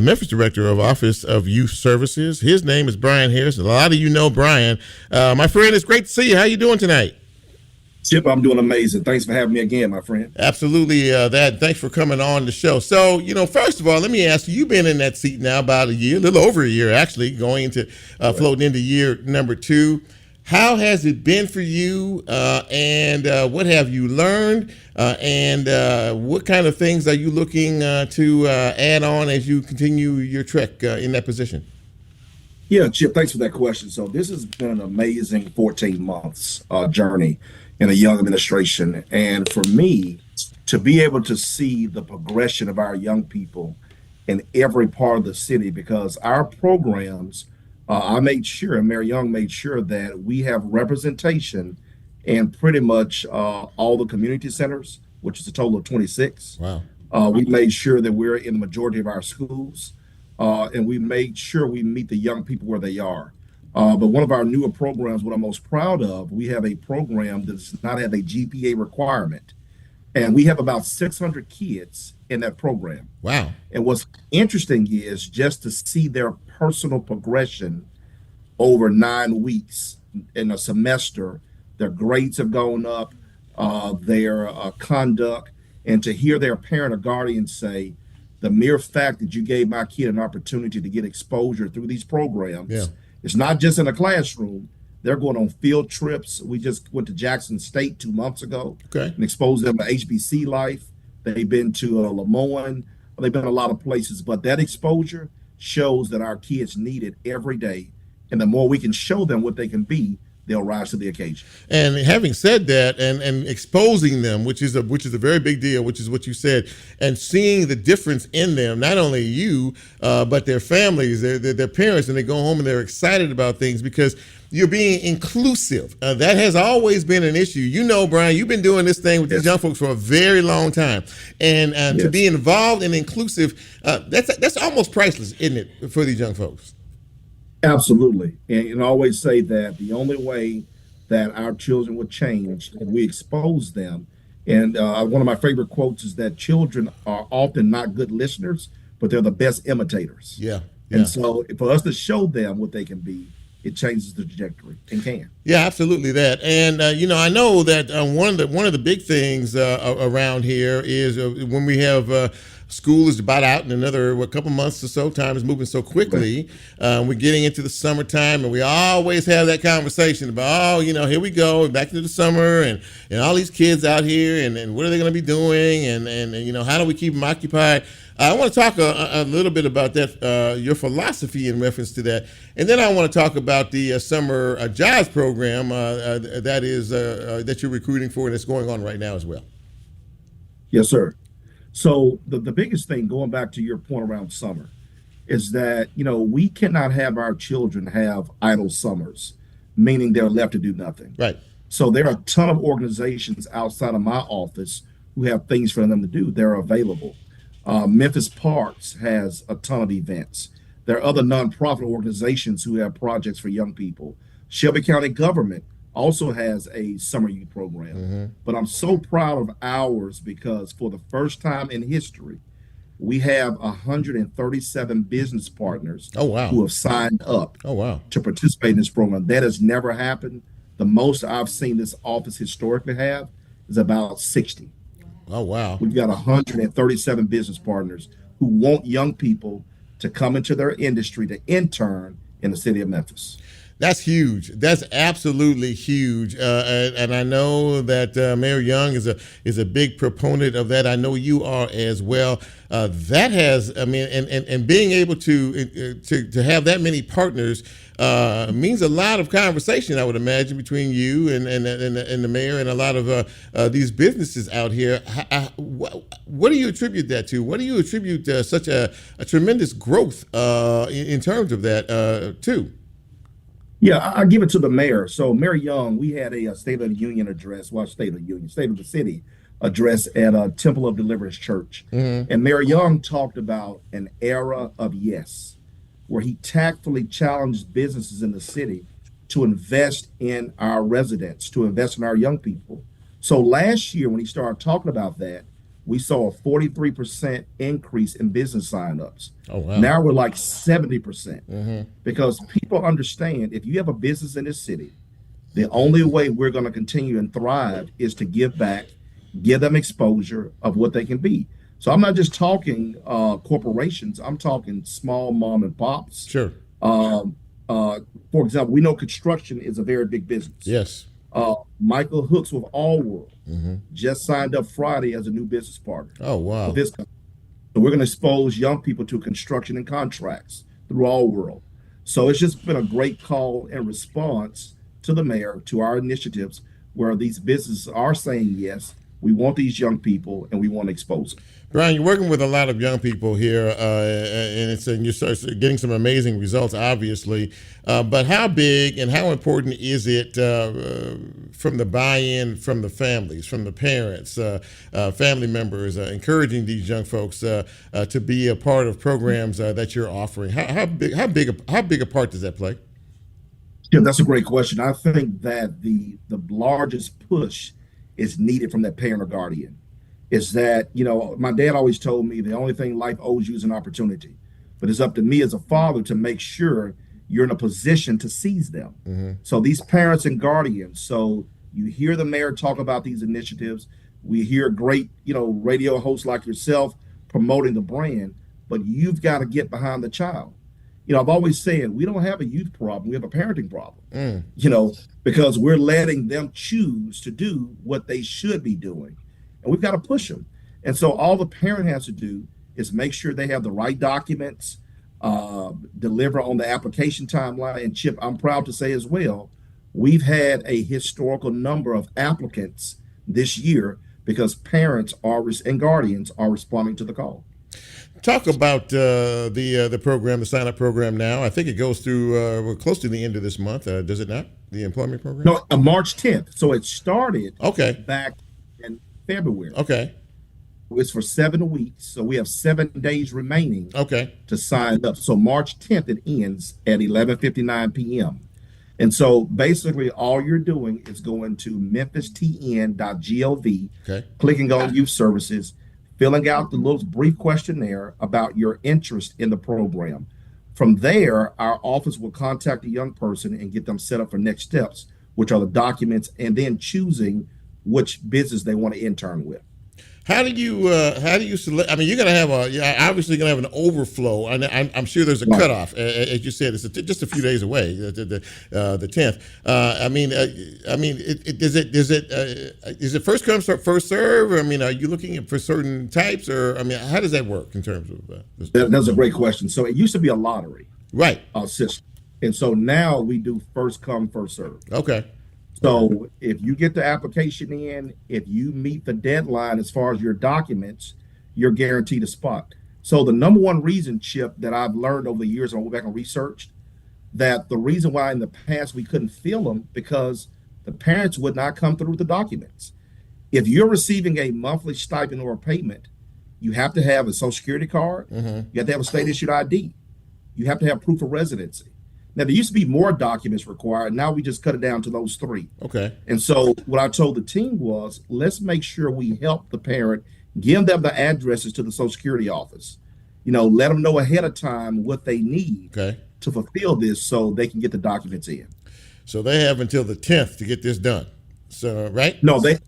Memphis Director of Office of Youth Services. His name is Brian Harris. A lot of you know Brian. My friend, it's great to see you. How you doing tonight? Chip, I'm doing amazing. Thanks for having me again, my friend. Absolutely. Thanks for coming on the show. So, first of all, let me ask you, you've been in that seat now about a year, a little over a year, actually, going into floating into year number 2. How has it been for you, and what have you learned, and what kind of things are you looking to add on as you continue your trek in that position? Yeah, Chip, thanks for that question. So this has been an amazing 14 months journey in a young administration. And for me, to be able to see the progression of our young people in every part of the city, because our programs, I made sure, and Mary Young made sure, that we have representation in pretty much all the community centers, which is a total of 26. Wow. We made sure that we're in the majority of our schools, and we made sure we meet the young people where they are. But one of our newer programs, what I'm most proud of, we have a program that does not have a GPA requirement. And we have about 600 kids in that program. Wow. And what's interesting is just to see their personal progression over 9 weeks in a semester. Their grades have gone up, their conduct, and to hear their parent or guardian say, the mere fact that you gave my kid an opportunity to get exposure through these programs, it's not just in a classroom. They're going on field trips. We just went to Jackson State 2 months ago and exposed them to HBC life. They've been to Lemoyne. They've been a lot of places. But that exposure shows that our kids need it every day. And the more we can show them what they can be, they'll rise to the occasion. And having said that, and exposing them, which is a very big deal, which is what you said, and seeing the difference in them, not only you, but their families, their parents, and they go home and they're excited about things because you're being inclusive. That has always been an issue. You know, Brian, you've been doing this thing with these young folks for a very long time, and to be involved and inclusive, that's almost priceless, isn't it, for these young folks? Absolutely. And I always say that the only way that our children would change if we expose them. And one of my favorite quotes is that children are often not good listeners, but they're the best imitators. Yeah. And so for us to show them what they can be, it changes the trajectory and can. Yeah, absolutely that. And, I know that one of the big things around here is when we have school is about out in another couple months or so. Time is moving so quickly. We're getting into the summertime, and we always have that conversation about, here we go, back into the summer, and all these kids out here, and what are they going to be doing, and how do we keep them occupied? I want to talk a little bit about that, your philosophy in reference to that, and then I want to talk about the summer jazz program that you're recruiting for and that's going on right now as well. Yes, sir. So the biggest thing, going back to your point around summer, is that, we cannot have our children have idle summers, meaning they're left to do nothing. Right. So there are a ton of organizations outside of my office who have things for them to do. They're available. Memphis Parks has a ton of events. There are other nonprofit organizations who have projects for young people. Shelby County government also has a summer youth program. Mm-hmm. But I'm so proud of ours because for the first time in history, we have 137 business partners who have signed up to participate in this program. That has never happened. The most I've seen this office historically have is about 60. Oh, wow. We've got 137 business partners who want young people to come into their industry to intern in the city of Memphis. That's huge. That's absolutely huge. And I know that Mayor Young is a big proponent of that. I know you are as well. That has, and being able to have that many partners means a lot of conversation, I would imagine, between you and the mayor and a lot of these businesses out here. What do you attribute that to? What do you attribute such a tremendous growth in terms of that to? Yeah, I give it to the mayor. So Mayor Young, we had a State of the Union address, State of the City address at Temple of Deliverance Church. Mm-hmm. And Mayor Young talked about an era of yes, where he tactfully challenged businesses in the city to invest in our residents, to invest in our young people. So last year, when he started talking about that, we saw a 43% increase in business signups. Oh, wow. Now we're like 70% because people understand if you have a business in this city, the only way we're going to continue and thrive is to give back, give them exposure of what they can be. So I'm not just talking corporations, I'm talking small mom and pops. Sure. For example, we know construction is a very big business. Yes. Michael Hooks with All World just signed up Friday as a new business partner. Oh, wow. So we're going to expose young people to construction and contracts through All World. So it's just been a great call and response to the mayor, to our initiatives, where these businesses are saying, yes, we want these young people and we want to expose them. Brian, you're working with a lot of young people here, and you're getting some amazing results, obviously. But how big and how important is it from the buy-in from the families, from the parents, family members, encouraging these young folks to be a part of programs that you're offering? How big a part does that play? Yeah, that's a great question. I think that the largest push is needed from that parent or guardian. Is that, my dad always told me the only thing life owes you is an opportunity, but it's up to me as a father to make sure you're in a position to seize them. Mm-hmm. So these parents and guardians, so you hear the mayor talk about these initiatives. We hear great, radio hosts like yourself promoting the brand, but you've got to get behind the child. I've always said we don't have a youth problem, we have a parenting problem, because we're letting them choose to do what they should be doing. And we've got to push them. And so all the parent has to do is make sure they have the right documents, deliver on the application timeline. And Chip, I'm proud to say as well, we've had a historical number of applicants this year because parents and guardians are responding to the call. Talk about the program, the sign-up program now. I think it goes through, we're close to the end of this month, does it not? The employment program? No, March 10th. So it started Okay. back in February. Okay. It's for 7 weeks. So we have 7 days remaining Okay. to sign up. So March 10th, it ends at 11:59 p.m. And so basically all you're doing is going to memphistn.gov, Okay. clicking on youth services, filling out the little brief questionnaire about your interest in the program. From there, our office will contact the young person and get them set up for next steps, which are the documents, and then choosing which business they want to intern with. How do you select? I mean, you're going to have obviously going to have an overflow, and I'm sure there's a Right. cutoff. As you said, it's just a few days away, the 10th. Is it first come first serve? I mean, are you looking for certain types, or I mean, how does that work in terms of? That's a great question. So it used to be a lottery, Right. System, and so now we do first come first serve. Okay. So if you get the application in, if you meet the deadline as far as your documents, you're guaranteed a spot. So the number one reason, Chip, that I've learned over the years, I went back and researched, that the reason why in the past we couldn't fill them because the parents would not come through with the documents. If you're receiving a monthly stipend or a payment, you have to have a Social Security card. Mm-hmm. You have to have a state issued ID. You have to have proof of residency. Now, there used to be more documents required. Now we just cut it down to those 3. Okay. And so what I told the team was, let's make sure we help the parent, give them the addresses to the Social Security office. Let them know ahead of time what they need Okay. to fulfill this so they can get the documents in. So they have until the 10th to get this done. So, right? No, they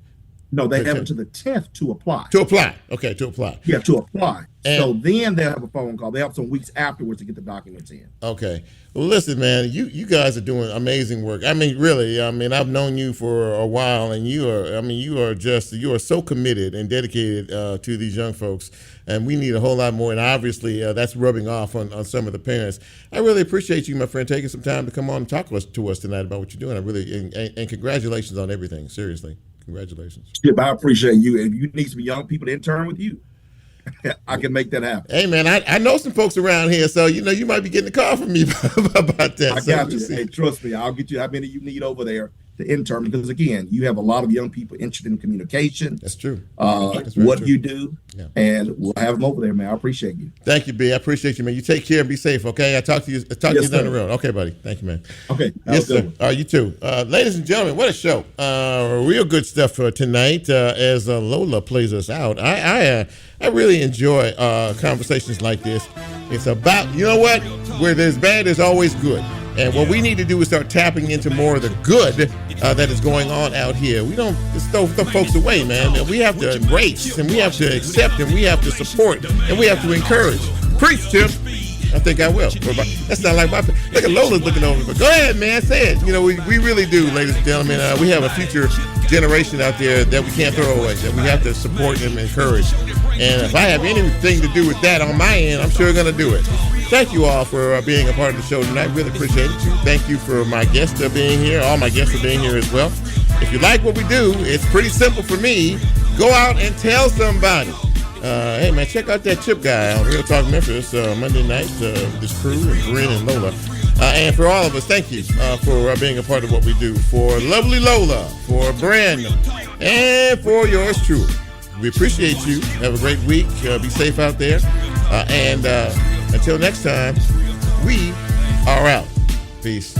have until the 10th to apply. To apply. Okay, to apply. Yeah, to apply. And- so then they'll have a phone call. They have some weeks afterwards to get the documents in. Okay. Well, listen, man, you guys are doing amazing work. I mean, really, I've known you for a while, and you are so committed and dedicated to these young folks, and we need a whole lot more. And obviously, that's rubbing off on some of the parents. I really appreciate you, my friend, taking some time to come on and talk to us tonight about what you're doing. I really and congratulations on everything. Seriously, congratulations. Chip, I appreciate you. If you need some young people to intern with you, I can make that happen. Hey, man, I know some folks around here, so you might be getting a call from me about that. I got you. Hey, trust me, I'll get you how many you need over there to intern, because again, you have a lot of young people interested in communication. That's true. What true. you do, Yeah. and we'll have them over there, man. I appreciate you. Thank you, B. I appreciate you, man. You take care and be safe, okay? I talk to you down the road. Okay, buddy. Thank you, man. Okay. Yes, sir. You too. Ladies and gentlemen, what a show. Real good stuff for tonight as Lola plays us out. I really enjoy conversations like this. It's about, you know what? Where there's bad, there's always good. And what we need to do is start tapping into more of the good that is going on out here. We don't just throw folks away, man. We have to embrace, and we have to accept, and we have to support, and we have to encourage. Preach, Tim. I think I will. That's not like my. Look at Lola's looking over me. But go ahead, man. Say it. We really do, ladies and gentlemen. We have a future generation out there that we can't throw away, that we have to support and encourage. And if I have anything to do with that on my end, I'm sure going to do it. Thank you all for being a part of the show tonight. Really appreciate it. Thank you for my guests being here. All my guests are being here as well. If you like what we do, it's pretty simple for me. Go out and tell somebody. Hey, man, check out that Chip guy on Real Talk Memphis Monday night. This crew, and Bryn and Lola. And for all of us, thank you for being a part of what we do. For lovely Lola, for Bryn, and for yours truly. We appreciate you. Have a great week. Be safe out there. And until next time, we are out. Peace.